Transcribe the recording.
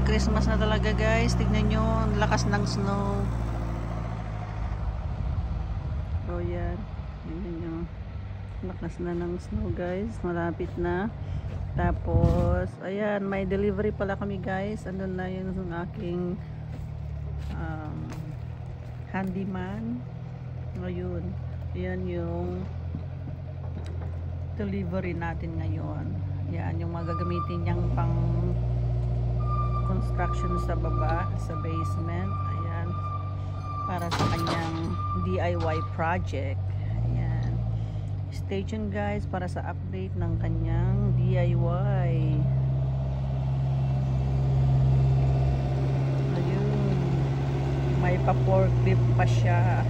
Christmas na talaga guys. Tignan nyo, ang lakas ng snow. So yan. Tignan nyo. Lakas na ng snow guys. Malapit na. Tapos, ayan, may delivery pala kami guys. Andun na yung aking handyman. Ngayon, ayan yung delivery natin ngayon. Yan, yung magagamitin niyang pang construction sa baba, sa basement. Ayan, para sa kanyang DIY project. Ayan. Stay tuned guys para sa update ng kanyang DIY. Ayun. May pa-forklift pa siya.